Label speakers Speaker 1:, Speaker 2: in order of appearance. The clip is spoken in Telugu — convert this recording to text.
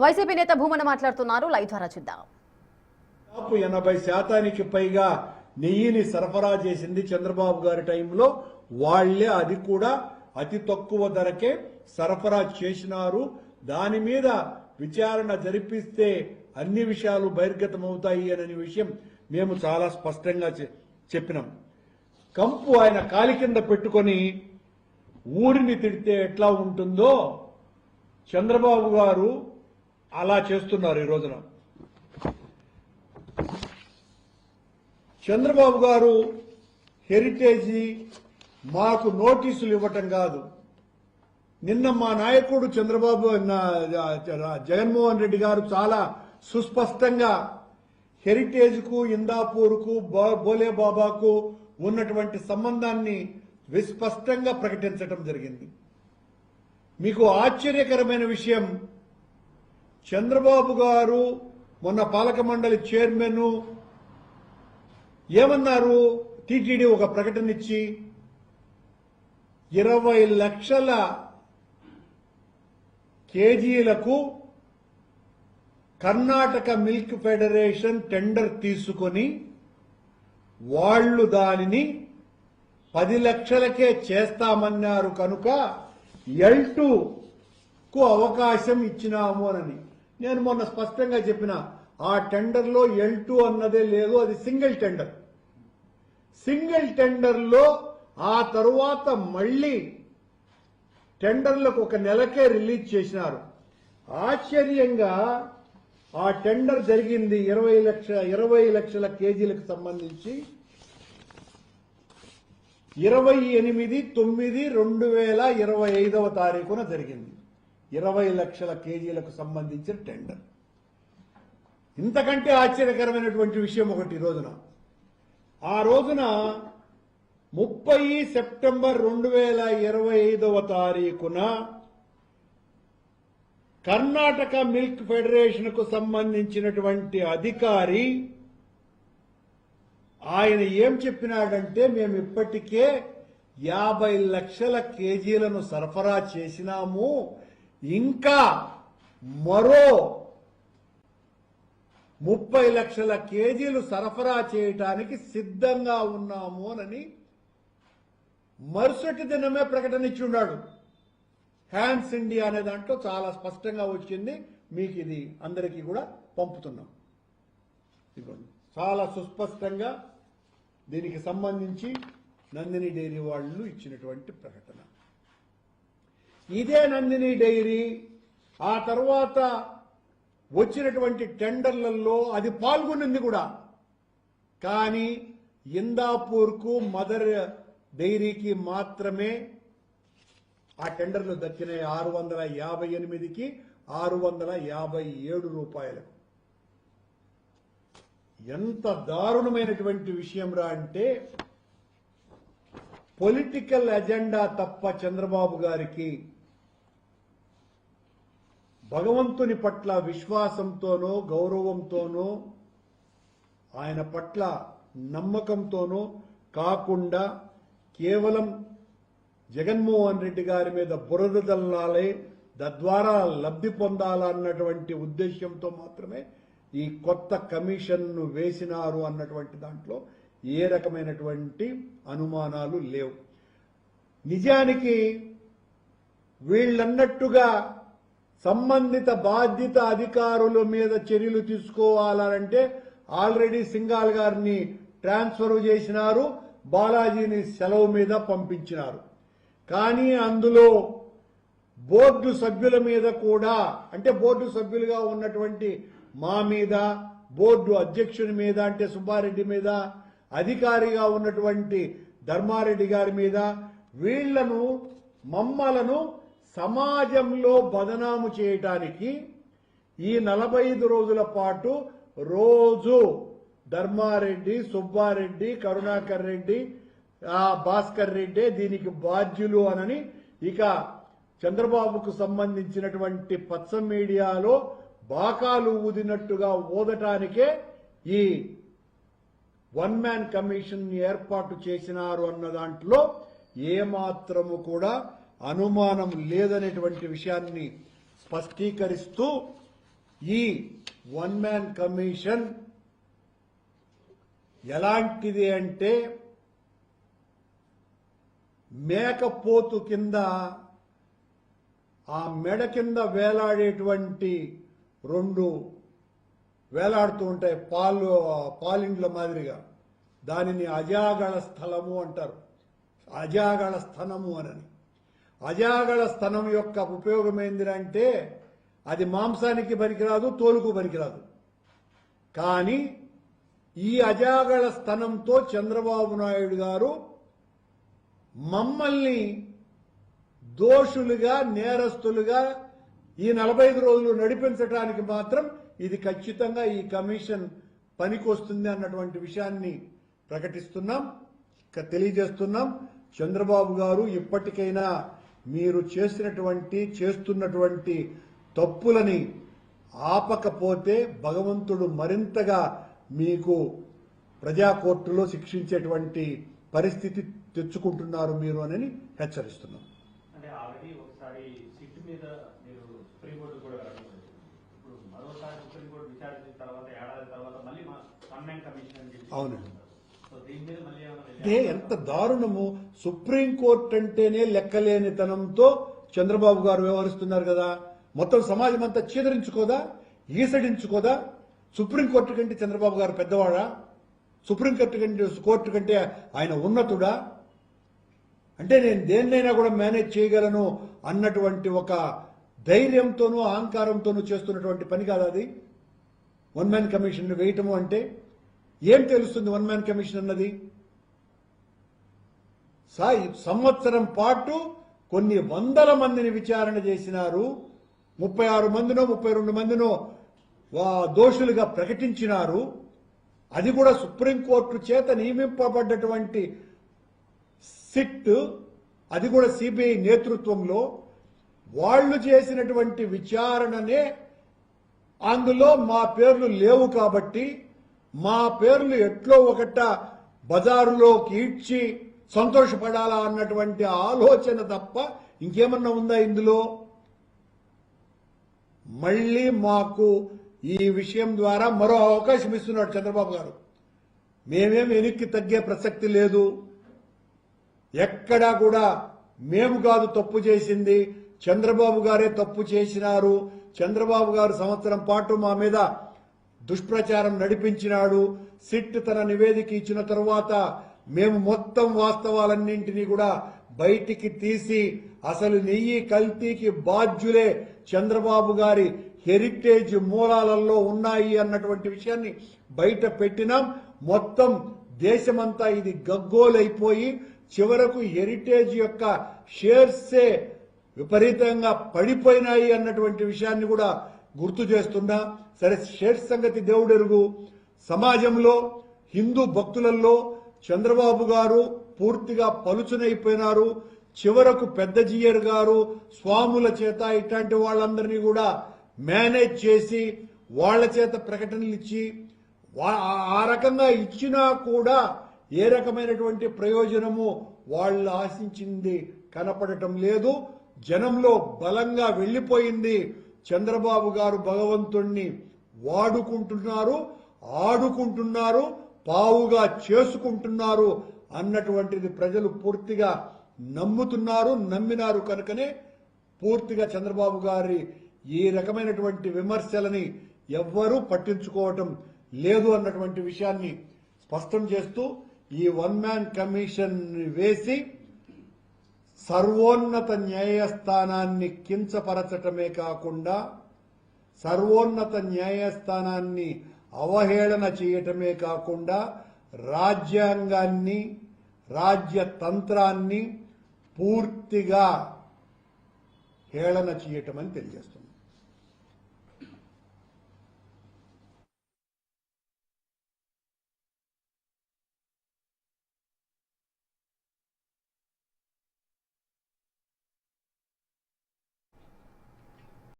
Speaker 1: వైసీపీ నేత భూమన మాట్లాడుతున్నారు. లైవ్ ద్వారా చూద్దాం.
Speaker 2: 80% పైగా నెయ్యిని సరఫరా చేసింది చంద్రబాబు గారి టైంలో. వాళ్లే అది కూడా అతి తక్కువ ధరకే సరఫరా చేసినారు. దాని మీద విచారణ జరిపిస్తే అన్ని విషయాలు బహిర్గతమవుతాయి అనే విషయం మేము చాలా స్పష్టంగా చెప్పినాం. కంపు ఆయన కాలి కింద పెట్టుకొని ఊరిని తిడితే ఎట్లా ఉంటుందో చంద్రబాబు గారు అలా చేస్తున్నారు. ఈ రోజున చంద్రబాబు గారు హెరిటేజీ మాకు నోటీసులు ఇవ్వటం కాదు. నిన్న మా నాయకుడు చంద్రబాబు జగన్మోహన్ రెడ్డి గారు చాలా సుస్పష్టంగా హెరిటేజ్కు ఇందాపూర్కు బోలే బాబాకు ఉన్నటువంటి సంబంధాన్ని విస్పష్టంగా ప్రకటించడం జరిగింది. మీకు ఆశ్చర్యకరమైన విషయం, చంద్రబాబు గారు మొన్న పాలక మండలి చైర్మన్ ఏమన్నారు? టీటీడీ ఒక ప్రకటన ఇచ్చి 20 లక్షల కేజీలకు కర్ణాటక మిల్క్ ఫెడరేషన్ టెండర్ తీసుకొని వాళ్లు దానిని 10 లక్షలకే చేస్తామన్నారు కనుక L2 కు అవకాశం ఇచ్చినాము అని నేను మొన్న స్పష్టంగా చెప్పిన. ఆ టెండర్లో L2 అన్నదే లేదు, అది సింగిల్ టెండర్. సింగిల్ టెండర్లో ఆ తరువాత మళ్లీ టెండర్లకు ఒక నెలకే రిలీజ్ చేసినారు. ఆశ్చర్యంగా ఆ టెండర్ జరిగింది 20 లక్షల కేజీలకు సంబంధించి 28/9/2025 జరిగింది. 20 లక్షల కేజీలకు సంబంధించిన టెండర్. ఇంతకంటే ఆశ్చర్యకరమైనటువంటి విషయం ఒకటి. ఆ రోజున 30 సెప్టెంబర్ 2025 కర్ణాటక మిల్క్ ఫెడరేషన్ కు సంబంధించినటువంటి అధికారి ఆయన ఏం చెప్పినాడంటే, మేము ఇప్పటికే 50 లక్షల కేజీలను సరఫరా చేసినాము, ఇంకా మరో 30 లక్షల కేజీలు సరఫరా చేయటానికి సిద్ధంగా ఉన్నాము అని మరుసటి దినమే ప్రకటన ఇచ్చున్నాడు. హ్యాండ్స్ ఇండియా అనే దాంట్లో చాలా స్పష్టంగా వచ్చింది. మీకు ఇది అందరికీ కూడా పంపుతున్నాం. ఇదిగోండి, చాలా సుస్పష్టంగా దీనికి సంబంధించి నందిని డైరీ వాళ్ళు ఇచ్చినటువంటి ప్రకటన. ఇదే నందిని డైరీ ఆ తర్వాత వచ్చినటువంటి టెండర్లలో అది పాల్గొనింది కూడా. కానీ ఇందాపూర్కు మదర్ డైరీకి మాత్రమే ఆ టెండర్లు దక్కినాయి. 658కి 657 రూపాయలకు. ఎంత దారుణమైనటువంటి విషయం రా అంటే, పొలిటికల్ ఎజెండా తప్ప చంద్రబాబు గారికి భగవంతుని పట్ల విశ్వాసంతోనో గౌరవంతోనో ఆయన పట్ల నమ్మకంతోనో కాకుండా కేవలం జగన్మోహన్ రెడ్డి గారి మీద బురద చల్లాలి, తద్వారా లబ్ధి పొందాలన్నటువంటి ఉద్దేశంతో మాత్రమే ఈ కొత్త కమిషన్ను వేసినారు అన్నటువంటి దాంట్లో ఏ రకమైనటువంటి అనుమానాలు లేవు. నిజానికి వీళ్ళన్నట్టుగా సంబంధిత బాధ్యత అధికారుల మీద చర్యలు తీసుకోవాలంటే ఆల్రెడీ సింఘాల్ గారిని ట్రాన్స్ఫర్ చేసినారు, బాలాజీని సెలవు మీద పంపించినారు. కానీ అందులో బోర్డు సభ్యుల మీద కూడా, అంటే బోర్డు సభ్యులుగా ఉన్నటువంటి మా మీద, బోర్డు అధ్యక్షుని మీద అంటే సుబ్బారెడ్డి మీద, అధికారిగా ఉన్నటువంటి ధర్మారెడ్డి గారి మీద, వీళ్లను మమ్మలను సమాజంలో బదనాము చేయటానికి ఈ 45 రోజుల పాటు రోజు ధర్మారెడ్డి, సుబ్బారెడ్డి, కరుణాకర్ రెడ్డి, భాస్కర్ రెడ్డి దీనికి బాధ్యులు అనని ఇక చంద్రబాబుకు సంబంధించినటువంటి పచ్చ మీడియాలో బాకాలు ఊదినట్టుగా ఊదటానికే ఈ వన్ మ్యాన్ కమిషన్ ఏర్పాటు చేసినారు అన్న దాంట్లో ఏమాత్రము కూడా అనుమానం లేదనేటువంటి విషయాన్ని స్పష్టీకరిస్తూ ఈ వన్ మ్యాన్ కమిషన్ ఎలాంటిది అంటే మేకపోతు కింద ఆ మెడ కింద వేలాడేటువంటి రెండు వేలాడుతూ ఉంటాయి పాలిండ్ల మాదిరిగా, దానిని అజాగళ స్థలము అంటారు. అజాగళ స్థనము అనని. అజాగళ స్థనం యొక్క ఉపయోగం ఏంటంటే అది మాంసానికి పనికిరాదు, తోలుకు పనికిరాదు. కానీ ఈ అజాగళ స్థనంతో చంద్రబాబు నాయుడు గారు మమ్మల్ని దోషులుగా, నేరస్తులుగా ఈ 45 రోజులు నడిపించడానికి మాత్రం ఇది ఖచ్చితంగా ఈ కమిషన్ పనికొస్తుంది అన్నటువంటి విషయాన్ని ప్రకటిస్తున్నాం, తెలియజేస్తున్నాం. చంద్రబాబు గారు ఇప్పటికైనా మీరు చేస్తున్నటువంటి తప్పులని ఆపకపోతే భగవంతుడు మరింతగా మీకు ప్రజా కోర్టులో శిక్షించేటువంటి పరిస్థితి తెచ్చుకుంటున్నారు మీరు అని హెచ్చరిస్తున్నాం.
Speaker 3: అంటే ఆల్రెడీ ఒకసారి సిట్ మీద మీరు సుప్రీంకోర్టు కూడా వెళ్ళడం, ఇప్పుడు మరోసారి సుప్రీంకోర్టు విచారించిన తర్వాత ఏడాది తర్వాత మళ్ళీ వన్ మ్యాన్ కమిషన్.
Speaker 2: అవునండి.
Speaker 3: సో దీని మీద మళ్ళీ
Speaker 2: అంటే ఎంత దారుణము. సుప్రీంకోర్టు అంటేనే లెక్కలేనితనంతో చంద్రబాబు గారు వ్యవహరిస్తున్నారు కదా. మొత్తం సమాజం అంతా చీదరించుకోదా, ఈసడించుకోదా? సుప్రీంకోర్టు కంటే చంద్రబాబు గారు పెద్దవాడా? కోర్టు కంటే ఆయన ఉన్నతుడా? అంటే నేను దేన్నైనా కూడా మేనేజ్ చేయగలను అన్నటువంటి ఒక ధైర్యంతోనూ అహంకారంతోనూ చేస్తున్నటువంటి పని కాదు అది. వన్ మ్యాన్ కమిషన్ వేయటము అంటే ఏం తెలుస్తుంది వన్ మ్యాన్ కమిషన్ అన్నది? సంవత్సరం పాటు కొన్ని వందల మందిని విచారణ చేసినారు. 36 మందినో 32 మందినో దోషులుగా ప్రకటించినారు. అది కూడా సుప్రీంకోర్టు చేత నియమింపబడ్డటువంటి సిట్, అది కూడా సిబిఐ నేతృత్వంలో వాళ్ళు చేసినటువంటి విచారణనే. అందులో మా పేర్లు లేవు కాబట్టి మా పేర్లు ఎట్లో ఒకట బజారులోకి ఈడ్చి సంతోషపడాలా అన్నటువంటి ఆలోచన తప్ప ఇంకేమన్నా ఉందా ఇందులో? మళ్ళీ మాకు ఈ విషయం ద్వారా మరో అవకాశం ఇస్తున్నాడు చంద్రబాబు గారు. మేమేం వెనక్కి తగ్గే ప్రసక్తి లేదు. ఎక్కడా కూడా మేము కాదు తప్పు చేసింది, చంద్రబాబు గారే తప్పు చేసినారు. చంద్రబాబు గారు సంవత్సరం పాటు మా మీద దుష్ప్రచారం నడిపించినాడు. సిట్ తన నివేదిక ఇచ్చిన తరువాత మేము మొత్తం వాస్తవాలన్నింటినీ కూడా బయటికి తీసి అసలు నెయ్యి కల్తీకి బాధ్యులే చంద్రబాబు గారి హెరిటేజ్ మూలాలలో ఉన్నాయి అన్నటువంటి విషయాన్ని బయట పెట్టినాం. మొత్తం దేశమంతా ఇది గగ్గోలైపోయి చివరకు హెరిటేజ్ యొక్క షేర్సే విపరీతంగా పడిపోయినాయి అన్నటువంటి విషయాన్ని కూడా గుర్తు చేస్తున్నా. సరే, షేర్స్ సంగతి దేవుడెరుగు. సమాజంలో హిందూ భక్తులలో చంద్రబాబు గారు పూర్తిగా పలుచునైపోయినారు. చివరకు పెద్ద జీయర్ గారు స్వాముల చేత ఇట్లాంటి వాళ్ళందరినీ కూడా మేనేజ్ చేసి వాళ్ళ చేత ప్రకటనలు ఇచ్చి ఆ రకంగా ఇచ్చినా కూడా ఏ రకమైనటువంటి ప్రయోజనము వాళ్ళు ఆశించింది కనపడటం లేదు. జనంలో బలంగా వెళ్లిపోయింది. చంద్రబాబు గారు భగవంతుణ్ణి వాడుకుంటున్నారు, ఆడుకుంటున్నారు, పావుగా చేసుకుంటున్నారు అన్నటువంటిది ప్రజలు పూర్తిగా నమ్ముతున్నారు, నమ్మినారు. కనుకనే పూర్తిగా చంద్రబాబు గారి ఈ రకమైనటువంటి విమర్శలని ఎవ్వరూ పట్టించుకోవటం లేదు అన్నటువంటి విషయాన్ని స్పష్టం చేస్తూ ఈ వన్ మ్యాన్ కమిషన్ వేసి సర్వోన్నత న్యాయస్థానాన్ని కించపరచటమే కాకుండా సర్వోన్నత న్యాయస్థానాన్ని అవహేళన చేయటమే కాకుండా రాజ్యాంగాన్ని, రాజ్యతంత్రాన్ని పూర్తిగా హేళన చేయటమని తెలియజేస్తుంది.